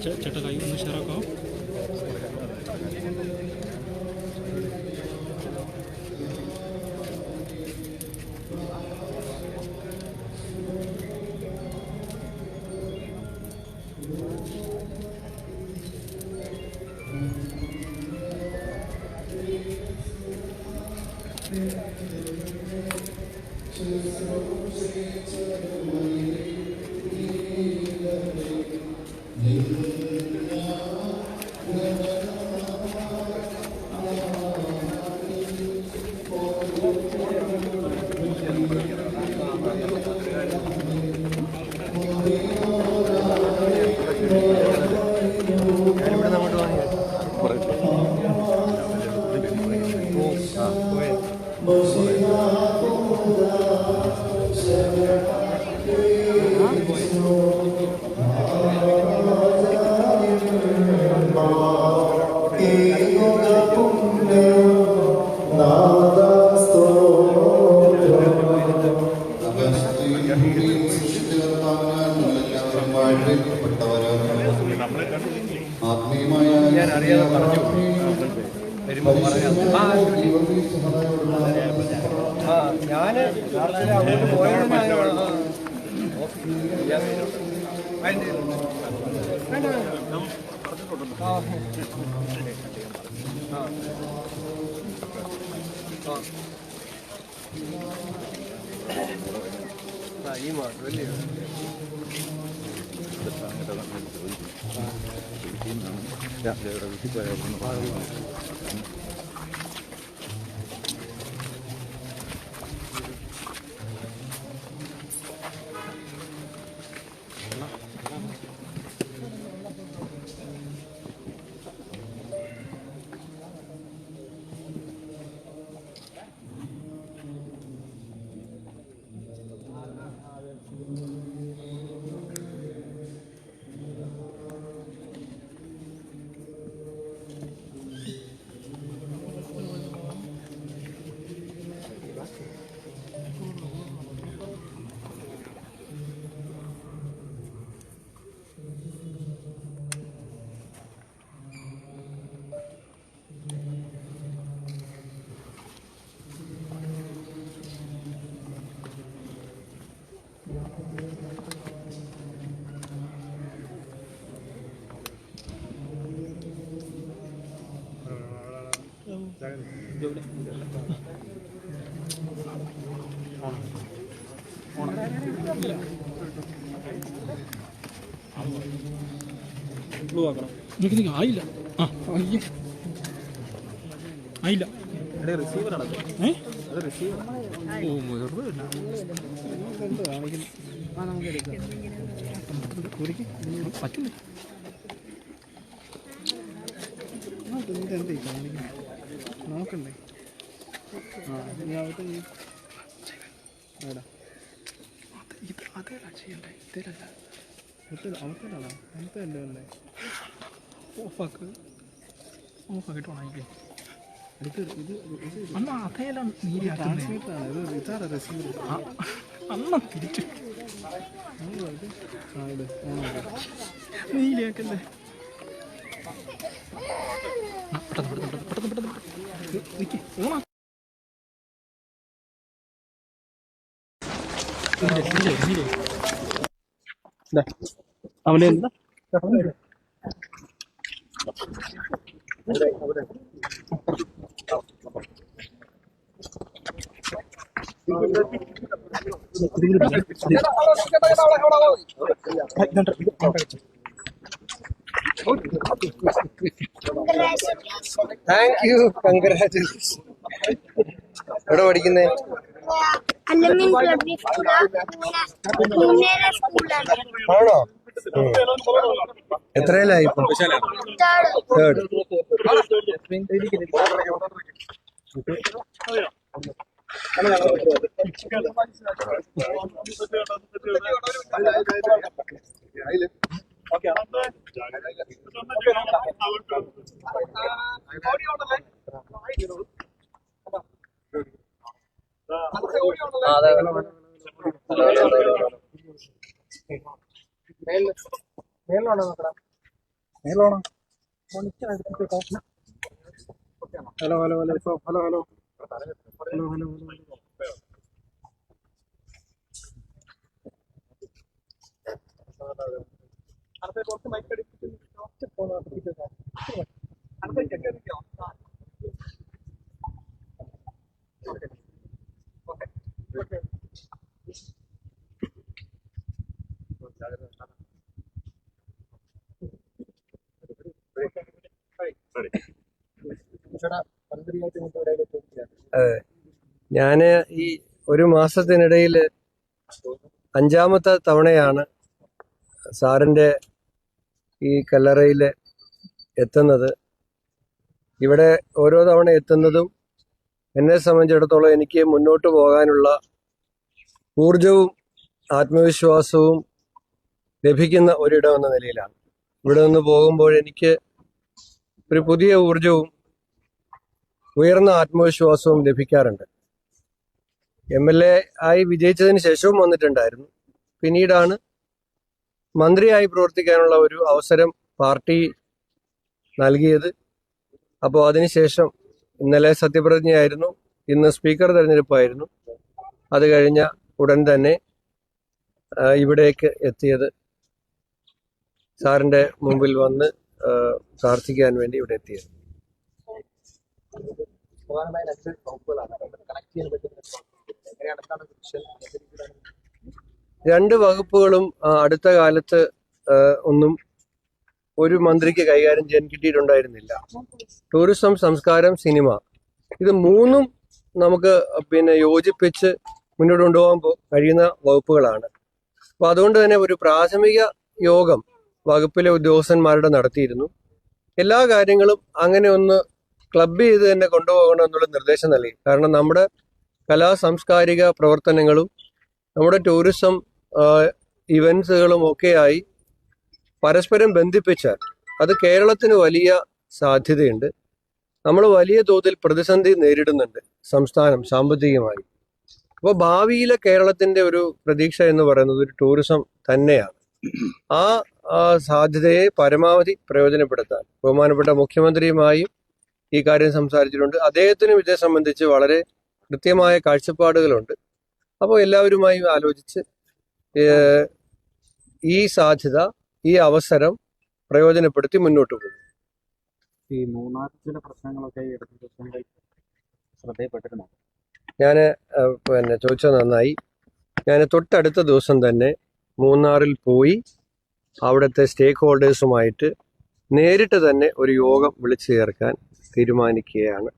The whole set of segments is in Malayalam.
ചേട്ടാ കൈ ഒന്ന് ഷെയറാക്കാം. ആയില്ല ആയില്ല പറ്റില്ല. നോക്കണ്ടേ? അതേടാ ചെയ്യണ്ടേ, ഇതേലല്ല അവത്തേലാണോ? അവത്തല്ലേ അല്ലേ? ഓഫാക്കിട്ട് ഉണങ്ങിക്കേ. അമ്മ അതേല നീരാണ് റെസീവർ അമ്മ തിരിച്ചു നീലിയാക്കല്ലേ. അവനെ താങ്ക് യു, കൺഗ്രാറ്റുലേഷൻ. എവിടെ പഠിക്കുന്നേ? ആണോ? എത്രയിലായി ഇപ്പൊ? Third. Hello hello hello hello hello hello hello അതെ, ഞാന് ഈ ഒരു മാസത്തിനിടയിൽ 5-ാമത്തെ തവണയാണ് സാറിന്റെ ഈ കല്ലറയിൽ എത്തുന്നത്. ഇവിടെ ഓരോ തവണ എത്തുന്നതും എന്നെ സംബന്ധിച്ചിടത്തോളം എനിക്ക് മുന്നോട്ട് പോകാനുള്ള ഊർജവും ആത്മവിശ്വാസവും ലഭിക്കുന്ന ഒരിടം എന്ന നിലയിലാണ്. ഇവിടെ നിന്ന് പോകുമ്പോൾ എനിക്ക് ഒരു പുതിയ ഊർജവും ഉയർന്ന ആത്മവിശ്വാസവും ലഭിക്കാറുണ്ട്. MLA ആയി വിജയിച്ചതിന് ശേഷവും വന്നിട്ടുണ്ടായിരുന്നു. പിന്നീടാണ് മന്ത്രിയായി പ്രവർത്തിക്കാനുള്ള ഒരു അവസരം പാർട്ടി നൽകിയത്. അപ്പോൾ അതിനുശേഷം ഇന്നലെ സത്യപ്രതിജ്ഞയായിരുന്നു, ഇന്ന് സ്പീക്കർ തെരഞ്ഞെടുപ്പായിരുന്നു. അത് കഴിഞ്ഞ ഉടൻ തന്നെ ഇവിടേക്ക് എത്തിയത്, സാറിന്റെ മുമ്പിൽ വന്ന് പ്രാർത്ഥിക്കാൻ വേണ്ടി ഇവിടെ എത്തിയത്. രണ്ട് വകുപ്പുകളും അടുത്ത കാലത്ത് ഒന്നും ഒരു മന്ത്രിക്ക് കൈകാര്യം ചെയ്യാൻ കിട്ടിയിട്ടുണ്ടായിരുന്നില്ല. ടൂറിസം, സംസ്കാരം, സിനിമ, ഇത് മൂന്നും നമുക്ക് യോജിപ്പിച്ച് മുന്നോട്ട് കൊണ്ടുപോകാൻ കഴിയുന്ന വകുപ്പുകളാണ്. അപ്പൊ അതുകൊണ്ട് തന്നെ ഒരു പ്രാഥമിക യോഗം വകുപ്പിലെ ഉദ്യോഗസ്ഥന്മാരുടെ നടത്തിയിരുന്നു. എല്ലാ കാര്യങ്ങളും അങ്ങനെ ഒന്ന് ക്ലബ് ചെയ്ത് തന്നെ കൊണ്ടുപോകണം എന്നുള്ള നിർദ്ദേശം നൽകി. കാരണം നമ്മുടെ കലാ സാംസ്കാരിക പ്രവർത്തനങ്ങളും നമ്മുടെ ടൂറിസം ഇവന്റ്സുകളും ഒക്കെയായി പരസ്പരം ബന്ധിപ്പിച്ചാൽ അത് കേരളത്തിന് വലിയ സാധ്യതയുണ്ട്. നമ്മൾ വലിയ തോതിൽ പ്രതിസന്ധി നേരിടുന്നുണ്ട് സംസ്ഥാനം സാമ്പത്തികമായി. അപ്പോൾ ഭാവിയിലെ കേരളത്തിന്റെ ഒരു പ്രതീക്ഷ എന്ന് പറയുന്നത് ഒരു ടൂറിസം തന്നെയാണ്. ആ സാധ്യതയെ പരമാവധി പ്രയോജനപ്പെടുത്താൻ ബഹുമാനപ്പെട്ട മുഖ്യമന്ത്രിയുമായും ഈ കാര്യം സംസാരിച്ചിട്ടുണ്ട്. അദ്ദേഹത്തിനും ഇതേ സംബന്ധിച്ച് വളരെ കൃത്യമായ കാഴ്ചപ്പാടുകളുണ്ട്. അപ്പോൾ എല്ലാവരുമായും ആലോചിച്ച് ഈ സാധ്യത, ഈ അവസരം പ്രയോജനപ്പെടുത്തി മുന്നോട്ട് പോകും. ഈ മൂന്നാർ ചില പ്രശ്നങ്ങളൊക്കെ ഈ അടുത്ത ദിവസങ്ങളിൽ ശ്രദ്ധയിൽപ്പെട്ടിരുന്നു. ഞാൻ ചോദിച്ചത് നന്നായി. ഞാൻ തൊട്ടടുത്ത ദിവസം തന്നെ മൂന്നാറിൽ പോയി അവിടുത്തെ സ്റ്റേക്ക് ഹോൾഡേഴ്സുമായിട്ട് നേരിട്ട് തന്നെ ഒരു യോഗം വിളിച്ചു ചേർക്കാൻ തീരുമാനിക്കുകയാണ്.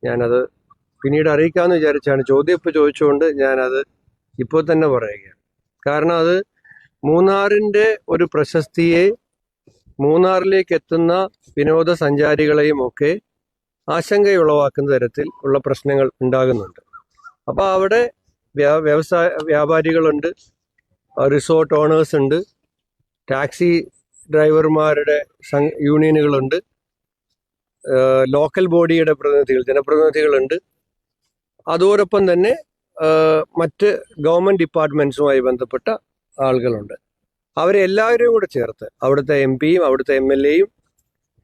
ഞാനത് പിന്നീട് അറിയിക്കാമെന്ന് വിചാരിച്ചാണ്. ചോദ്യം ഇപ്പോൾ ചോദിച്ചുകൊണ്ട് ഞാനത് ഇപ്പോൾ തന്നെ പറയുകയാണ്. കാരണം അത് മൂന്നാറിൻ്റെ ഒരു പ്രശസ്തിയെ, മൂന്നാറിലേക്ക് എത്തുന്ന വിനോദസഞ്ചാരികളെയും ഒക്കെ ആശങ്കയുളവാക്കുന്ന തരത്തിൽ ഉള്ള പ്രശ്നങ്ങൾ ഉണ്ടാകുന്നുണ്ട്. അപ്പോൾ അവിടെ വ്യാപാരികളുണ്ട്, റിസോർട്ട് ഓണേഴ്സ് ഉണ്ട്, ടാക്സി ഡ്രൈവർമാരുടെ യൂണിയനുകളുണ്ട്, ലോക്കൽ ബോഡിയുടെ ജനപ്രതിനിധികളുണ്ട്. അതോടൊപ്പം തന്നെ മറ്റ് ഗവൺമെന്റ് ഡിപ്പാർട്ട്മെന്റ്സുമായി ബന്ധപ്പെട്ട ആളുകളുണ്ട്. അവരെ എല്ലാവരെയും കൂടെ ചേർത്ത്, അവിടുത്തെ MP-യും അവിടുത്തെ MLA-യും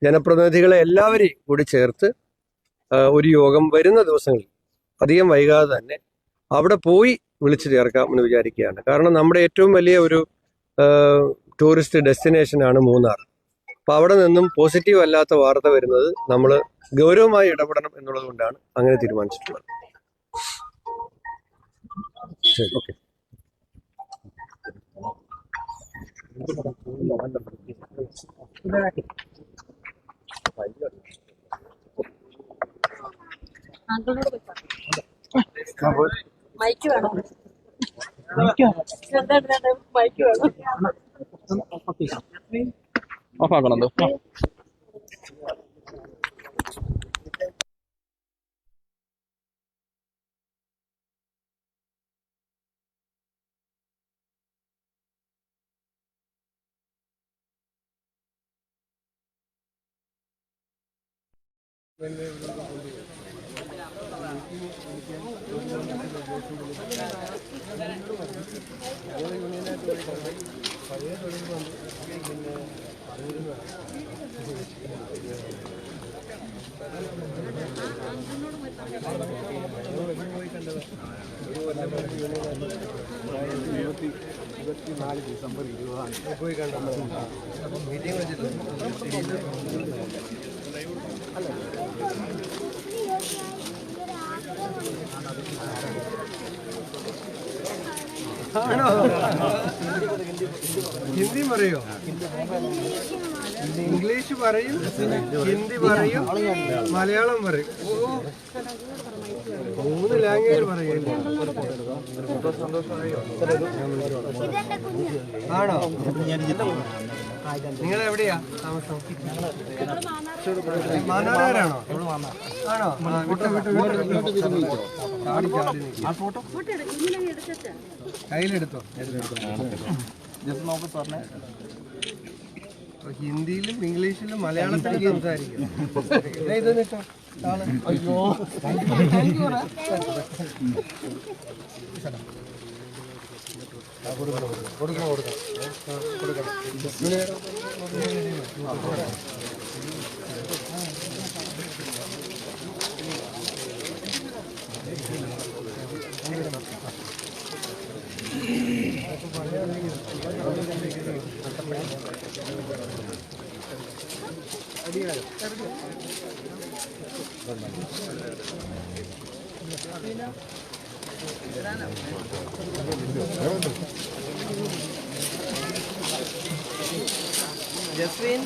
ജനപ്രതിനിധികളെ എല്ലാവരെയും കൂടി ചേർത്ത് ഒരു യോഗം വരുന്ന ദിവസങ്ങളിൽ അധികം വൈകാതെ തന്നെ അവിടെ പോയി വിളിച്ചു ചേർക്കാം എന്ന് വിചാരിക്കുകയാണ്. കാരണം നമ്മുടെ ഏറ്റവും വലിയ ഒരു ടൂറിസ്റ്റ് ഡെസ്റ്റിനേഷനാണ് മൂന്നാർ. അപ്പോൾ അവിടെ നിന്നും പോസിറ്റീവ് അല്ലാത്ത വാർത്ത വരുന്നത് നമ്മൾ ഗൗരവമായി ഇടപെടണം എന്നുള്ളത് കൊണ്ടാണ് അങ്ങനെ തീരുമാനിച്ചിട്ടുള്ളത്. ശരി, ഓക്കെ. മൈക്ക് വേണം, മൈക്ക് വേണം. ഓഫാക്കണോ? പഴയ തൊഴിൽ പിന്നെ പോയി കണ്ടത് 24 ഡിസംബർ 20 പോയി കണ്ടത് മീറ്റിംഗ് വെച്ചിട്ടില്ല. ആണോ? ഹിന്ദി പറയോ? ഇംഗ്ലീഷ് പറയും, ഹിന്ദി പറയും, മലയാളം പറയും. 3 ലാംഗ്വേജ് പറയും. ആണോ? നിങ്ങൾ എവിടെയാ താമസം? മാനാറാണോ? ആണോ? കയ്യിലെടുത്തോ? ഹിന്ദിയിലും ഇംഗ്ലീഷിലും മലയാളത്തിലും സംസാരിക്കും. അയ്യോ കൊടുക്കണം. ജസ്വിൻ